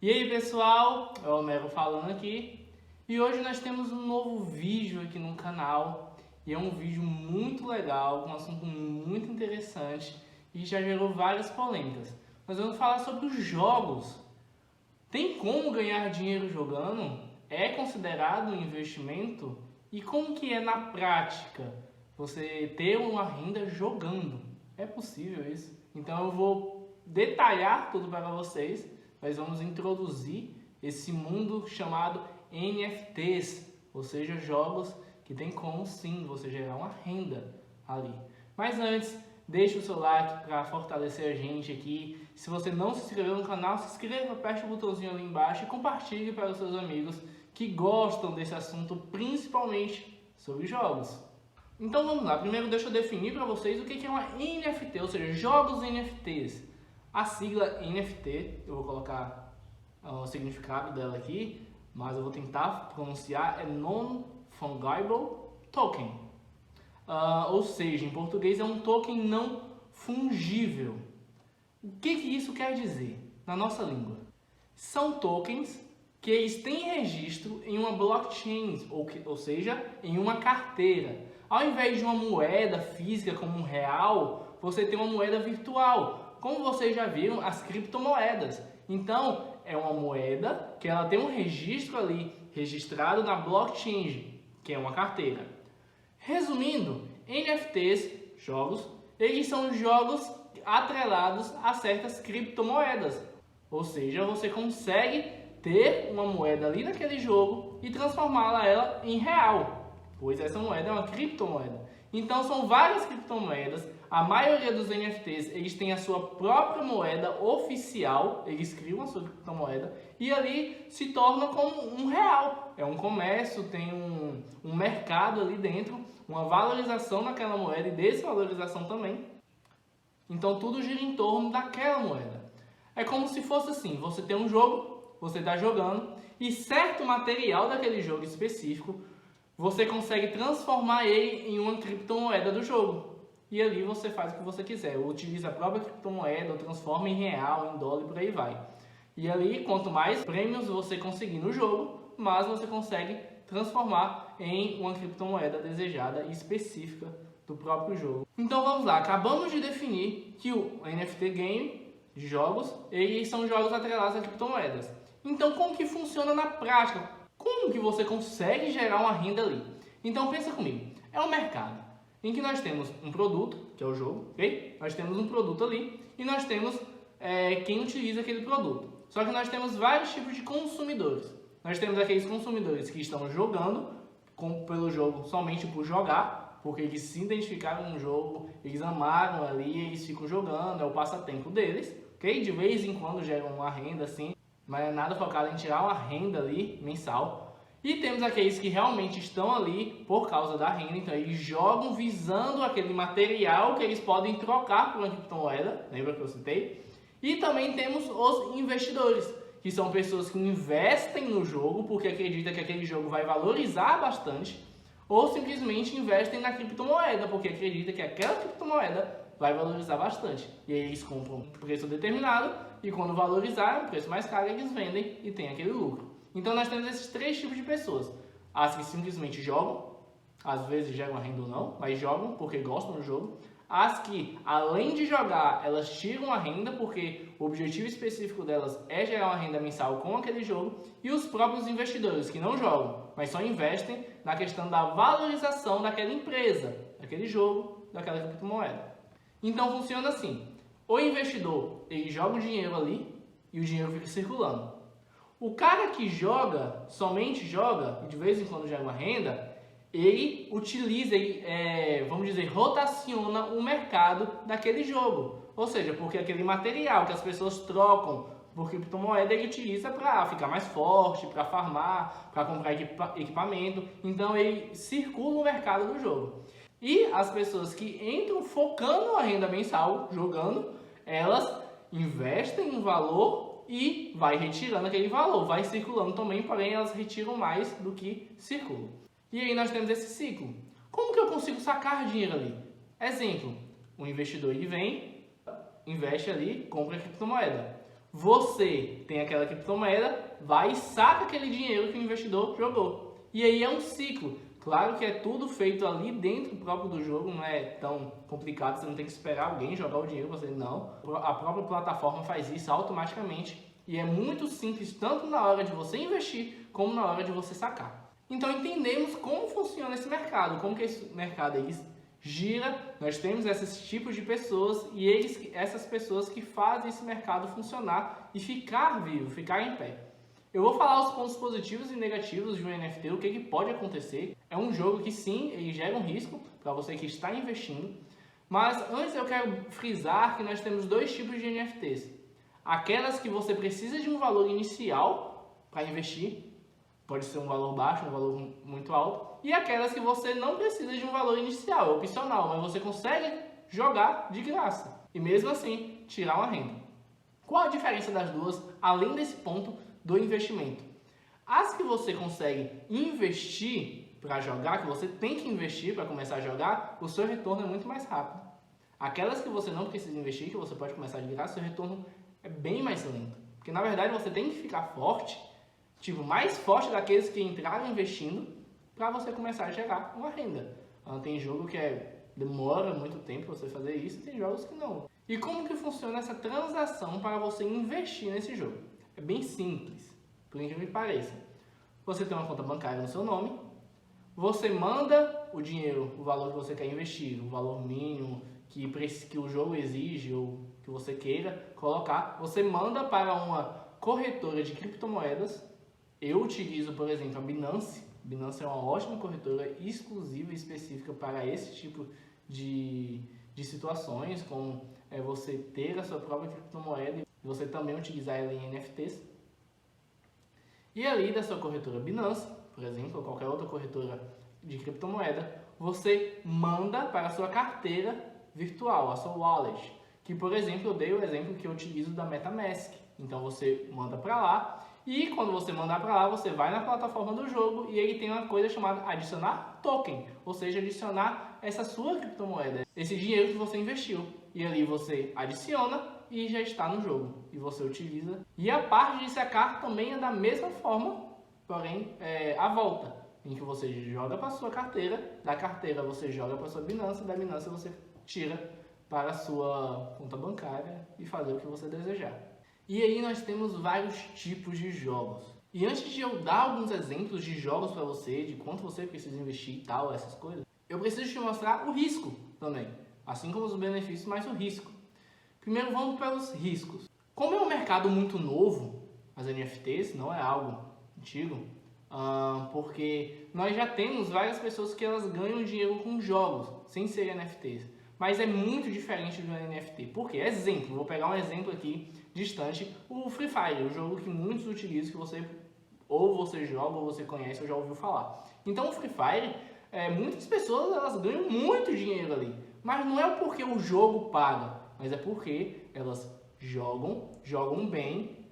E aí pessoal, é o Homero falando aqui e hoje nós temos um novo vídeo aqui no canal e é um vídeo muito legal, com um assunto muito interessante e já gerou várias polêmicas. Nós vamos falar sobre os jogos. Tem como ganhar dinheiro jogando? É considerado um investimento? E como que é na prática você ter uma renda jogando? É possível isso? Então eu vou detalhar tudo para vocês. Nós vamos introduzir esse mundo chamado NFTs, ou seja, jogos que tem como sim você gerar uma renda ali. Mas antes, deixe o seu like para fortalecer a gente aqui. Se você não se inscreveu no canal, se inscreva, aperte o botãozinho ali embaixo e compartilhe para os seus amigos que gostam desse assunto, principalmente sobre jogos. Então vamos lá, primeiro deixa eu definir para vocês o que é uma NFT, ou seja, jogos NFTs. A sigla NFT, eu vou colocar o significado dela aqui, mas eu vou tentar pronunciar, é Non-Fungible Token. Ou seja, em português é um token não fungível. O que isso quer dizer na nossa língua? São tokens que eles têm registro em uma blockchain, ou seja, em uma carteira. Ao invés de uma moeda física como um real, você tem uma moeda virtual. Como vocês já viram, as criptomoedas. Então, é uma moeda que ela tem um registro ali, registrado na blockchain, que é uma carteira. Resumindo, NFTs, jogos, eles são jogos atrelados a certas criptomoedas. Ou seja, você consegue ter uma moeda ali naquele jogo e transformá-la ela em real, pois essa moeda é uma criptomoeda. Então são várias criptomoedas, a maioria dos NFTs eles têm a sua própria moeda oficial, eles criam a sua criptomoeda e ali se torna como um real. É um comércio, tem um mercado ali dentro, uma valorização naquela moeda e desvalorização também. Então tudo gira em torno daquela moeda. É como se fosse assim, você tem um jogo, você está jogando e certo material daquele jogo específico você consegue transformar ele em uma criptomoeda do jogo. E ali você faz o que você quiser. Ou utiliza a própria criptomoeda, ou transforma em real, em dólar e por aí vai. E ali, quanto mais prêmios você conseguir no jogo, mais você consegue transformar em uma criptomoeda desejada e específica do próprio jogo. Então vamos lá, acabamos de definir que o NFT Game de jogos, eles são jogos atrelados a criptomoedas. Então como que funciona na prática? Como que você consegue gerar uma renda ali? Então pensa comigo, é um mercado em que nós temos um produto, que é o jogo, ok? Nós temos um produto ali e nós temos quem utiliza aquele produto. Só que nós temos vários tipos de consumidores. Nós temos aqueles consumidores que estão jogando pelo jogo somente por jogar, porque eles se identificaram no jogo, eles amaram ali, eles ficam jogando, é o passatempo deles, ok? De vez em quando geram uma renda assim, mas é nada focado em tirar uma renda ali mensal. E temos aqueles que realmente estão ali por causa da renda, então eles jogam visando aquele material que eles podem trocar por uma criptomoeda, lembra que eu citei? E também temos os investidores, que são pessoas que investem no jogo porque acreditam que aquele jogo vai valorizar bastante, ou simplesmente investem na criptomoeda porque acreditam que aquela criptomoeda vai valorizar bastante. E aí eles compram um preço determinado e quando valorizar, um preço mais caro, eles vendem e tem aquele lucro. Então nós temos esses três tipos de pessoas. As que simplesmente jogam, às vezes geram uma renda ou não, mas jogam porque gostam do jogo. As que, além de jogar, elas tiram a renda porque o objetivo específico delas é gerar uma renda mensal com aquele jogo. E os próprios investidores que não jogam, mas só investem na questão da valorização daquela empresa, daquele jogo, daquela criptomoeda. Então funciona assim, o investidor ele joga o dinheiro ali e o dinheiro fica circulando. O cara que joga, somente joga, e de vez em quando gera uma renda, ele utiliza, vamos dizer, rotaciona o mercado daquele jogo. Ou seja, porque aquele material que as pessoas trocam por criptomoeda, ele utiliza para ficar mais forte, para farmar, para comprar equipamento. Então ele circula o mercado do jogo. E as pessoas que entram focando a renda mensal, jogando, elas investem um valor e vai retirando aquele valor, vai circulando também, porém elas retiram mais do que circulam. E aí nós temos esse ciclo. Como que eu consigo sacar dinheiro ali? Exemplo, o investidor ele vem, investe ali, compra a criptomoeda. Você tem aquela criptomoeda, vai e saca aquele dinheiro que o investidor jogou. E aí é um ciclo. Claro que é tudo feito ali dentro próprio do jogo, não é tão complicado, você não tem que esperar alguém jogar o dinheiro para você, não. A própria plataforma faz isso automaticamente e é muito simples tanto na hora de você investir como na hora de você sacar. Então entendemos como funciona esse mercado, como que esse mercado gira, nós temos esses tipos de pessoas e essas pessoas que fazem esse mercado funcionar e ficar vivo, ficar em pé. Eu vou falar os pontos positivos e negativos de um NFT, o que pode acontecer. É um jogo que sim, ele gera um risco para você que está investindo, mas antes eu quero frisar que nós temos dois tipos de NFTs. Aquelas que você precisa de um valor inicial para investir, pode ser um valor baixo, um valor muito alto, e aquelas que você não precisa de um valor inicial, é opcional, mas você consegue jogar de graça e mesmo assim tirar uma renda. Qual a diferença das duas, além desse ponto do investimento? As que você consegue investir para jogar, que você tem que investir para começar a jogar, o seu retorno é muito mais rápido. Aquelas que você não precisa investir, que você pode começar de graça, seu retorno é bem mais lento. Porque na verdade você tem que ficar forte, tipo, mais forte daqueles que entraram investindo, para você começar a gerar uma renda. Tem jogo que demora muito tempo você fazer isso, tem jogos que não. E como que funciona essa transação para você investir nesse jogo? É bem simples, por incrível que pareça. Você tem uma conta bancária no seu nome, você manda o dinheiro, o valor que você quer investir, o valor mínimo que o jogo exige ou que você queira colocar, você manda para uma corretora de criptomoedas. Eu utilizo, por exemplo, a Binance. Binance é uma ótima corretora exclusiva e específica para esse tipo de situações, como você ter a sua própria criptomoeda e você também utilizar ela em NFTs. E ali da sua corretora Binance, por exemplo, ou qualquer outra corretora de criptomoeda, você manda para a sua carteira virtual, a sua wallet, que por exemplo eu dei o exemplo que eu utilizo da MetaMask. Então você manda para lá. E quando você mandar para lá, você vai na plataforma do jogo e ele tem uma coisa chamada adicionar token, ou seja, adicionar essa sua criptomoeda, esse dinheiro que você investiu. E ali você adiciona e já está no jogo e você utiliza. E a parte de sacar também é da mesma forma, porém à volta, em que você joga para a sua carteira, da carteira você joga para a sua Binance, da Binance você tira para a sua conta bancária e fazer o que você desejar. E aí nós temos vários tipos de jogos. E antes de eu dar alguns exemplos de jogos para você, de quanto você precisa investir e tal, essas coisas, eu preciso te mostrar o risco também. Assim como os benefícios, mas o risco. Primeiro vamos pelos riscos. Como é um mercado muito novo, as NFTs não é algo antigo, porque nós já temos várias pessoas que elas ganham dinheiro com jogos, sem ser NFTs. Mas é muito diferente do NFT. Por quê? Exemplo, vou pegar um exemplo aqui distante, o Free Fire, o jogo que muitos utilizam, que você joga ou você conhece ou já ouviu falar. Então o Free Fire, muitas pessoas elas ganham muito dinheiro ali, mas não é porque o jogo paga, mas é porque elas jogam bem,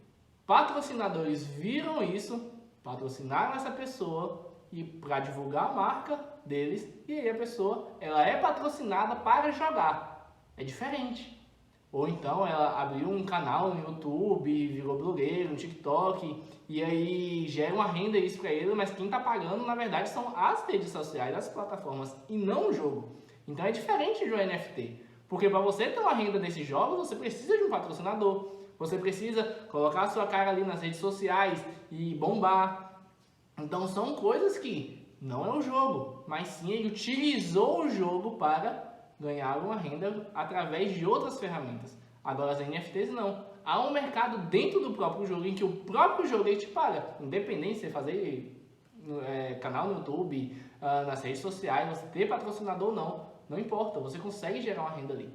patrocinadores viram isso, patrocinaram essa pessoa e para divulgar a marca deles, e aí a pessoa ela é patrocinada para jogar. É diferente. Ou então ela abriu um canal no YouTube, virou blogueiro, no TikTok, e aí gera uma renda isso para ele, mas quem está pagando na verdade são as redes sociais, as plataformas, e não o jogo. Então é diferente do NFT, porque para você ter uma renda desses jogos, você precisa de um patrocinador, você precisa colocar a sua cara ali nas redes sociais e bombar. Então são coisas que não é o jogo, mas sim ele utilizou o jogo para ganhar uma renda através de outras ferramentas. Agora as NFTs não. Há um mercado dentro do próprio jogo em que o próprio jogo ele te paga. Independente de você fazer canal no YouTube, nas redes sociais, você ter patrocinador ou não, não importa, você consegue gerar uma renda ali.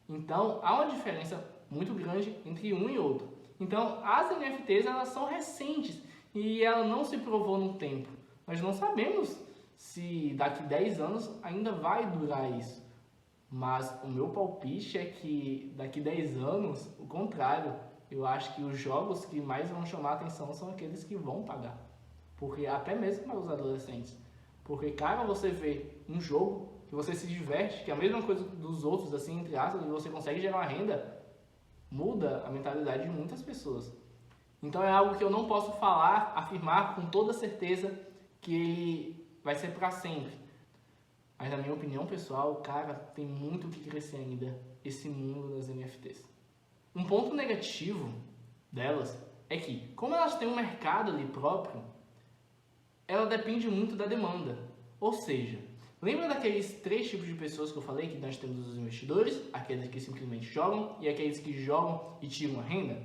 Então há uma diferença muito grande entre um e outro. Então as NFTs elas são recentes e ela não se provou no tempo. Nós não sabemos se daqui 10 anos ainda vai durar isso. Mas o meu palpite é que daqui 10 anos, o contrário, eu acho que os jogos que mais vão chamar a atenção são aqueles que vão pagar. Porque até mesmo para os adolescentes. Porque, cara, você vê um jogo que você se diverte, que é a mesma coisa dos outros, assim, entre aspas, e você consegue gerar uma renda, muda a mentalidade de muitas pessoas. Então é algo que eu não posso afirmar com toda certeza que ele vai ser para sempre. Mas na minha opinião pessoal, cara, tem muito o que crescer ainda esse mundo das NFTs. Um ponto negativo delas é que, como elas têm um mercado ali próprio, ela depende muito da demanda. Ou seja, lembra daqueles 3 tipos de pessoas que eu falei que nós temos os investidores, aqueles que simplesmente jogam e aqueles que jogam e tiram a renda?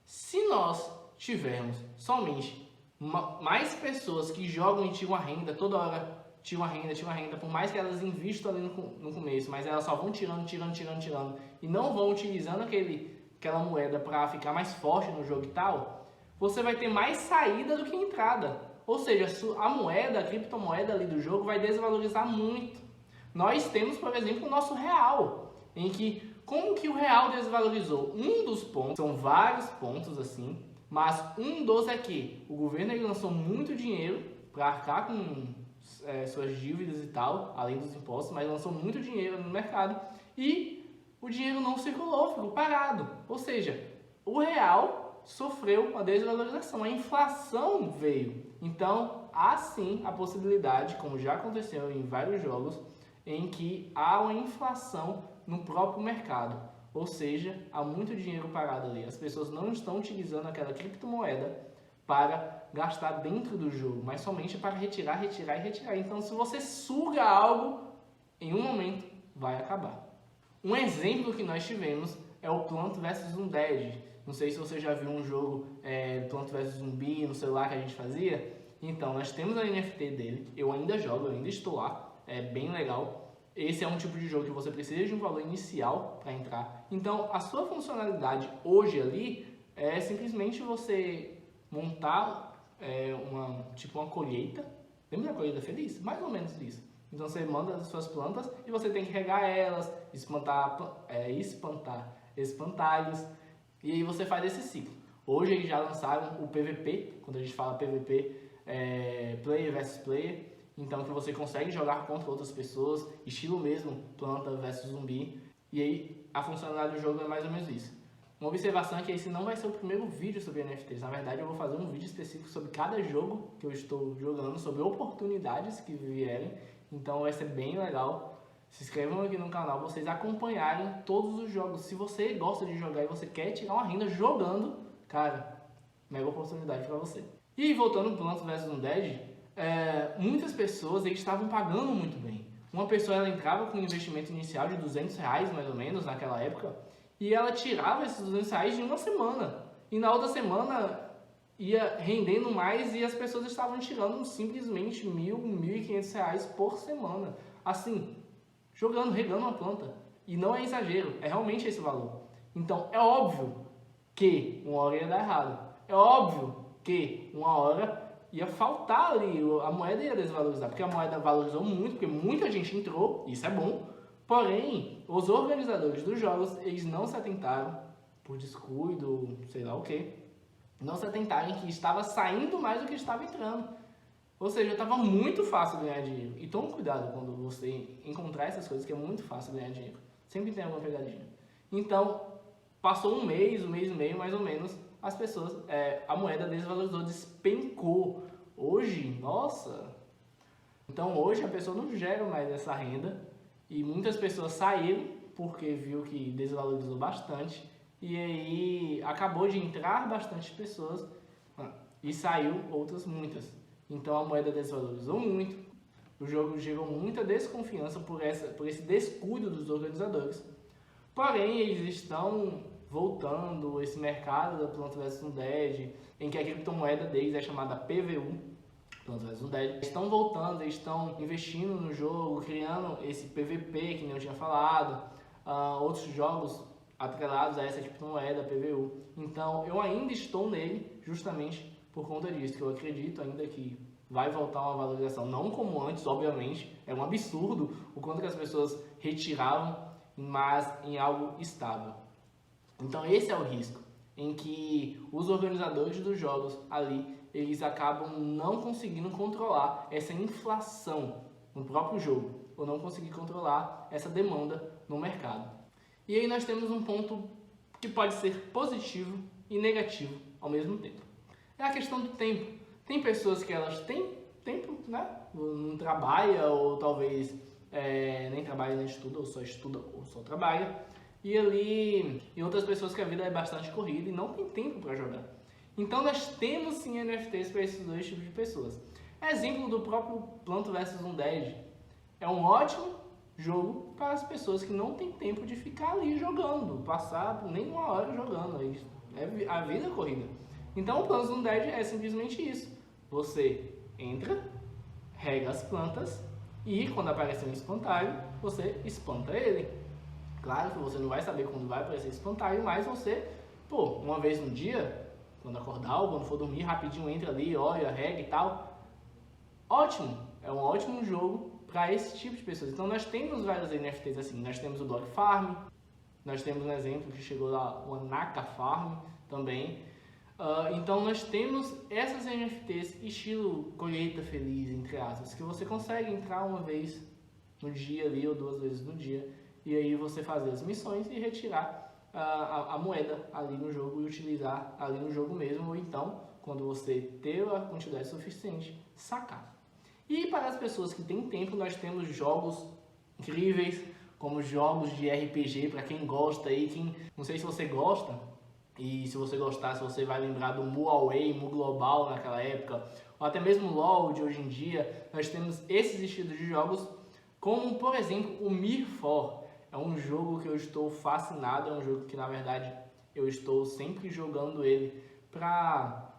Se nós tivermos somente mais pessoas que jogam e tiram a renda, toda hora tiram a renda, por mais que elas investam ali no começo, mas elas só vão tirando e não vão utilizando aquela moeda para ficar mais forte no jogo e tal, você vai ter mais saída do que entrada. Ou seja, a criptomoeda ali do jogo vai desvalorizar muito. Nós temos, por exemplo, o nosso real, em que como que o real desvalorizou? Um dos pontos, são vários pontos assim, mas um dos é que o governo ele lançou muito dinheiro para arcar com suas dívidas e tal, além dos impostos, mas lançou muito dinheiro no mercado e o dinheiro não circulou, ficou parado. Ou seja, o real sofreu uma desvalorização, a inflação veio. Então, há sim a possibilidade, como já aconteceu em vários jogos, em que há uma inflação no próprio mercado. Ou seja, há muito dinheiro parado ali. As pessoas não estão utilizando aquela criptomoeda para gastar dentro do jogo, mas somente para retirar. Então, se você suga algo, em um momento vai acabar. Um exemplo que nós tivemos é o Plant vs Undead. Não sei se você já viu um jogo Plant vs Zumbi no celular que a gente fazia. Então, nós temos a NFT dele, eu ainda jogo, eu ainda estou lá, é bem legal. Esse é um tipo de jogo que você precisa de um valor inicial para entrar. Então, a sua funcionalidade hoje ali é simplesmente você montar uma colheita. Lembra da colheita feliz? Mais ou menos isso. Então você manda as suas plantas e você tem que regar elas, espantar espantalhos, e aí você faz esse ciclo. Hoje eles já lançaram o PVP, quando a gente fala PVP, player versus player, então que você consegue jogar contra outras pessoas, estilo mesmo planta versus zumbi, e aí a funcionalidade do jogo é mais ou menos isso. Uma observação é que esse não vai ser o primeiro vídeo sobre NFTs. Na verdade, eu vou fazer um vídeo específico sobre cada jogo que eu estou jogando, sobre oportunidades que vierem. Então vai ser bem legal. Se inscrevam aqui no canal, vocês acompanharem todos os jogos. Se você gosta de jogar e você quer tirar uma renda jogando, cara, mega oportunidade para você. E voltando para o Plants vs Undead, muitas pessoas eles estavam pagando muito bem. Uma pessoa ela entrava com um investimento inicial de R$200 mais ou menos naquela época, e ela tirava esses R$200 em uma semana. E na outra semana ia rendendo mais e as pessoas estavam tirando simplesmente R$1.000, R$1.500 por semana. Assim, jogando, regando uma planta. E não é exagero, é realmente esse valor. Então é óbvio que uma hora ia dar errado. É óbvio que uma hora ia faltar ali, a moeda ia desvalorizar. Porque a moeda valorizou muito, porque muita gente entrou, isso é bom. Porém, os organizadores dos jogos, eles não se atentaram, por descuido, sei lá o que, não se atentaram que estava saindo mais do que estava entrando. Ou seja, estava muito fácil ganhar dinheiro. E tome cuidado quando você encontrar essas coisas, que é muito fácil ganhar dinheiro. Sempre tem alguma pegadinha. Então, passou um mês e meio, mais ou menos, as pessoas, a moeda desvalorizou, despencou. Hoje, nossa... Então, hoje a pessoa não gera mais essa renda. E muitas pessoas saíram porque viu que desvalorizou bastante. E aí acabou de entrar bastante pessoas e saiu outras muitas. Então a moeda desvalorizou muito. O jogo gerou muita desconfiança por esse descuido dos organizadores. Porém, eles estão voltando esse mercado da Plants vs Undead, em que a criptomoeda deles é chamada PVU. Estão voltando, eles estão investindo no jogo, criando esse PVP que nem eu tinha falado, outros jogos atrelados a essa criptomoeda, PVU. Então eu ainda estou nele justamente por conta disso, que eu acredito ainda que vai voltar uma valorização, não como antes, obviamente, é um absurdo o quanto que as pessoas retiravam, mas em algo estável. Então esse é o risco, em que os organizadores dos jogos ali eles acabam não conseguindo controlar essa inflação no próprio jogo, ou não conseguir controlar essa demanda no mercado. E aí nós temos um ponto que pode ser positivo e negativo ao mesmo tempo. É a questão do tempo. Tem pessoas que elas têm tempo, né? Não trabalha, ou talvez nem trabalha nem estuda, ou só trabalha. E outras pessoas que a vida é bastante corrida e não tem tempo para jogar. Então nós temos sim NFTs para esses dois tipos de pessoas. Exemplo do próprio Plant vs Undead. É um ótimo jogo para as pessoas que não têm tempo de ficar ali jogando, passar nem uma hora jogando. É a vida corrida. Então o Plant vs Undead é simplesmente isso. Você entra, rega as plantas e quando aparecer um espantalho, você espanta ele. Claro que você não vai saber quando vai aparecer espantalho, mas você, uma vez no dia, quando acordar ou quando for dormir, rapidinho entra ali, olha, rega e tal. Ótimo! É um ótimo jogo para esse tipo de pessoas. Então nós temos vários NFTs assim. Nós temos o Block Farm, nós temos um exemplo que chegou lá, o Anaka Farm também. Então nós temos essas NFTs estilo colheita feliz, entre aspas, que você consegue entrar uma vez no dia ali ou 2 vezes no dia e aí você fazer as missões e retirar a moeda ali no jogo e utilizar ali no jogo mesmo, ou então, quando você ter a quantidade suficiente, sacar. E para as pessoas que têm tempo, nós temos jogos incríveis, como jogos de RPG, para quem gosta aí, não sei se você gosta, e se você gostar, se você vai lembrar do Mu Away, Mu Global naquela época, ou até mesmo LoL de hoje em dia, nós temos esses estilos de jogos, como por exemplo o Mir4. É um jogo que eu estou fascinado, é um jogo que na verdade eu estou sempre jogando ele para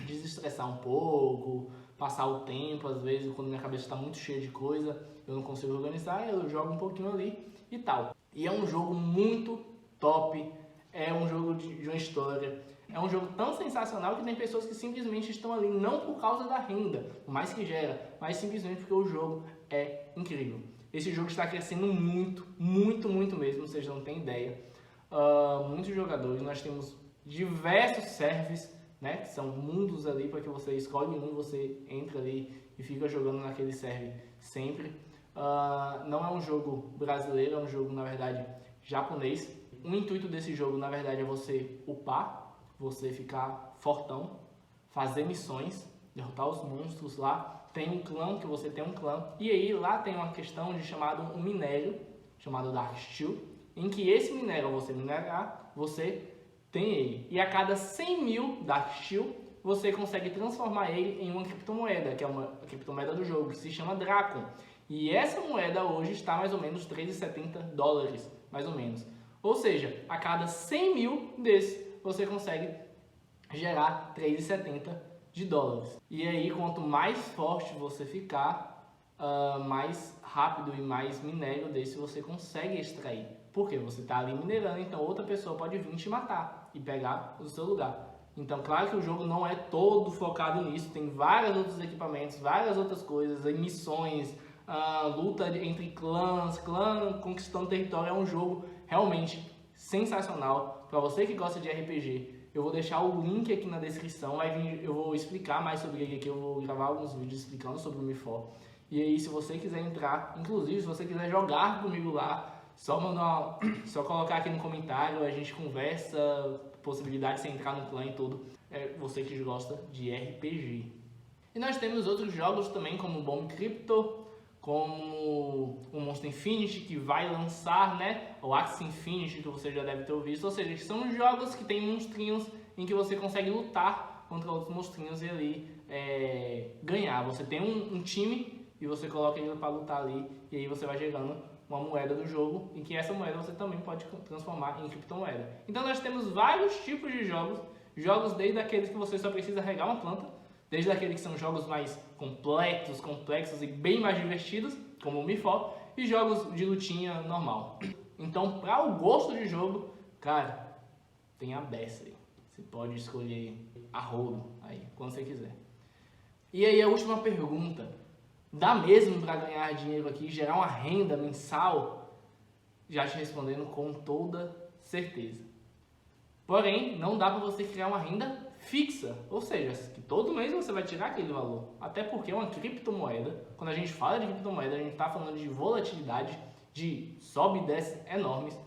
desestressar um pouco, passar o tempo, às vezes quando minha cabeça está muito cheia de coisa, eu não consigo organizar, eu jogo um pouquinho ali e tal. E é um jogo muito top, é um jogo de uma história, é um jogo tão sensacional que tem pessoas que simplesmente estão ali não por causa da renda, por mais que gera, mas simplesmente porque o jogo é incrível. Esse jogo está crescendo muito, muito, muito mesmo, vocês não têm ideia. Muitos jogadores, nós temos diversos servers, né, que são mundos ali para que você escolhe um, você entra ali e fica jogando naquele server sempre. Não é um jogo brasileiro, é um jogo na verdade japonês. O intuito desse jogo na verdade é você upar, você ficar fortão, fazer missões, derrotar os monstros lá. Tem um clã, que você tem um clã, e aí lá tem uma questão de chamado um minério, chamado Dark Steel, em que esse minério, ao você minerar, você tem ele. E a cada 100 mil Dark Steel, você consegue transformar ele em uma criptomoeda, que é uma criptomoeda do jogo, que se chama Dracon. E essa moeda hoje está mais ou menos $3,70, mais ou menos. Ou seja, a cada 100 mil desses, você consegue gerar $3,70. E aí, quanto mais forte você ficar, mais rápido e mais minério desse você consegue extrair. Porque você está ali minerando, então outra pessoa pode vir te matar e pegar o seu lugar. Então, claro que o jogo não é todo focado nisso, tem vários outros equipamentos, várias outras coisas, missões, luta entre clãs, clã conquistando território. É um jogo realmente sensacional. Para você que gosta de RPG, eu vou deixar o link aqui na descrição, eu vou explicar mais sobre ele aqui, eu vou gravar alguns vídeos explicando sobre o Mir4. E aí, se você quiser entrar, inclusive se você quiser jogar comigo lá, só colocar aqui no comentário, a gente conversa, possibilidade de você entrar no clã e tudo. É você que gosta de RPG. E nós temos outros jogos também, como o Bomb Crypto, como o Monster Infinity, que vai lançar, né, o Axie Infinity, que você já deve ter ouvido. Ou seja, são jogos que tem monstrinhos em que você consegue lutar contra outros monstrinhos e ali ganhar. Você tem um time e você coloca ele para lutar ali, e aí você vai gerando uma moeda do jogo, e que essa moeda você também pode transformar em criptomoeda. Então nós temos vários tipos de jogos desde aqueles que você só precisa regar uma planta, desde aqueles que são jogos mais complexos e bem mais divertidos, como o Mir4, e jogos de lutinha normal. Então, para o gosto de jogo, cara, tem a beça aí. Você pode escolher a rodo aí, quando você quiser. E aí a última pergunta, dá mesmo para ganhar dinheiro aqui, gerar uma renda mensal? Já te respondendo com toda certeza. Porém, não dá para você criar uma renda fixa, ou seja, que todo mês você vai tirar aquele valor, até porque é uma criptomoeda. Quando a gente fala de criptomoeda, a gente está falando de volatilidade, de sobe e desce enormes.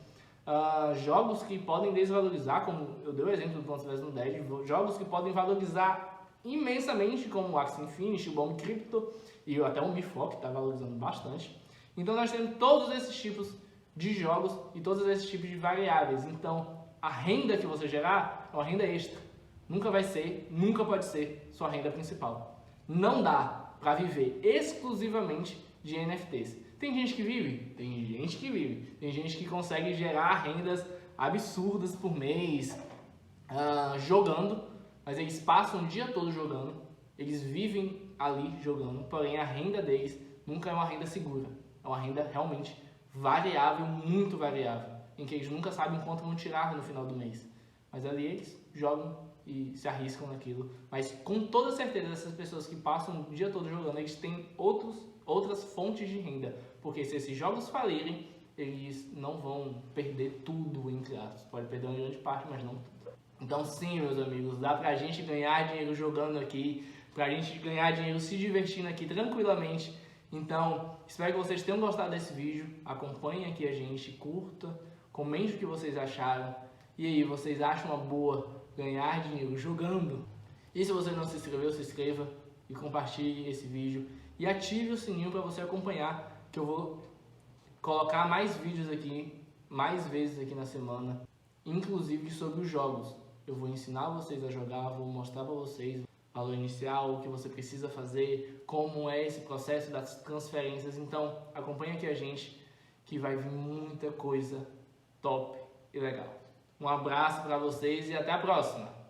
jogos que podem desvalorizar, como eu dei o exemplo do Plants vs Undead, jogos que podem valorizar imensamente, como o Axie Infinity, o Bomb Crypto e até o Mifo, que está valorizando bastante. Então nós temos todos esses tipos de jogos e todos esses tipos de variáveis. Então a renda que você gerar é uma renda extra. Nunca vai ser, nunca pode ser sua renda principal. Não dá para viver exclusivamente de NFTs. Tem gente que vive? Tem gente que vive. Tem gente que consegue gerar rendas absurdas por mês jogando, mas eles passam o dia todo jogando, eles vivem ali jogando, porém a renda deles nunca é uma renda segura. É uma renda realmente variável, muito variável, em que eles nunca sabem quanto vão tirar no final do mês. Mas ali eles jogam e se arriscam naquilo. Mas com toda certeza, essas pessoas que passam o dia todo jogando, eles têm outras fontes de renda. Porque se esses jogos falirem, eles não vão perder tudo, entre aspas. Pode perder uma grande parte, mas não tudo. Então sim, meus amigos, dá pra gente ganhar dinheiro jogando aqui, pra gente ganhar dinheiro se divertindo aqui tranquilamente. Então, espero que vocês tenham gostado desse vídeo. Acompanhem aqui a gente, curta, comente o que vocês acharam. E aí, vocês acham uma boa ganhar dinheiro jogando? E se você não se inscreveu, se inscreva e compartilhe esse vídeo. E ative o sininho para você acompanhar, que eu vou colocar mais vídeos aqui, mais vezes aqui na semana, inclusive sobre os jogos. Eu vou ensinar vocês a jogar, vou mostrar para vocês o valor inicial, o que você precisa fazer, como é esse processo das transferências. Então, acompanhe aqui a gente, que vai vir muita coisa top e legal. Um abraço para vocês e até a próxima!